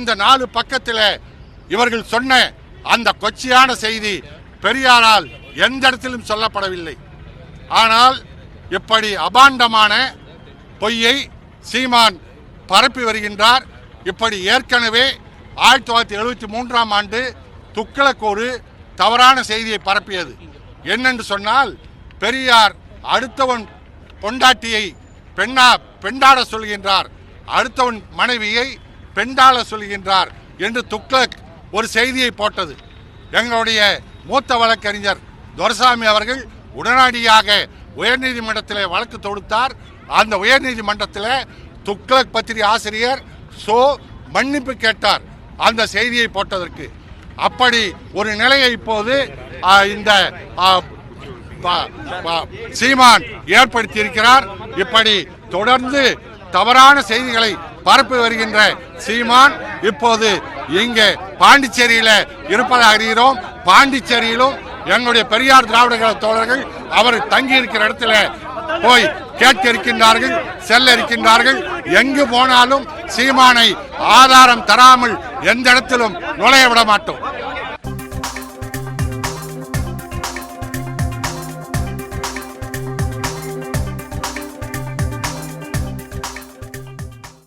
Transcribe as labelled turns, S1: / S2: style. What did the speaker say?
S1: இந்த 4 பக்கத்தில் இவர்கள் சொன்ன அந்த கொச்சையான செய்தி பெரியாரால் எந்த இடத்திலும் சொல்லப்படவில்லை. ஆனால் இப்படி அபாண்டமான பொய்யை சீமான் பரப்பி வருகின்றார். இப்படி ஏற்கனவே 1973ஆம் ஆண்டு துக்ளக் ஒரு தவறான செய்தியை பரப்பியது. என்னென்று சொன்னால், பெரியார் அடுத்தவன் பொண்டாட்டியை பெண்டாட சொல்கின்றார், அடுத்தவன் மனைவியை பெண்டாள சொல்கின்றார் என்று துக்ளக் ஒரு செய்தியை போட்டது. எங்களுடைய மூத்த வழக்கறிஞர் துரைசாமி அவர்கள் உடனடியாக உயர்நீதிமன்றத்தில் வழக்கு தொடுத்தார். அந்த உயர்நீதிமன்றத்தில் துக்ளக் பத்திரிகை ஆசிரியர் மன்னிப்பு கேட்டார் அந்த செய்தியை போட்டதற்கு. அப்படி ஒரு நிலையை இப்போது இந்த சீமான் ஏற்படுத்தி இருக்கிறார். இப்படி தொடர்ந்து தவறான செய்திகளை பரப்பி வருகின்ற சீமான் இப்போது இங்கே பாண்டிச்சேரியில இருப்பதாக அறிகிறோம். பாண்டிச்சேரியிலும் எங்களுடைய பெரியார் திராவிட கழக தோழர்கள் அவர் தங்கி இருக்கிற இடத்துல போய் கேட்க இருக்கின்றார்கள், செல்ல இருக்கின்றார்கள். எங்கு போனாலும் சீமானை ஆதாரம் தராமல் எந்த இடத்திலும் நுழைய விட மாட்டோம்.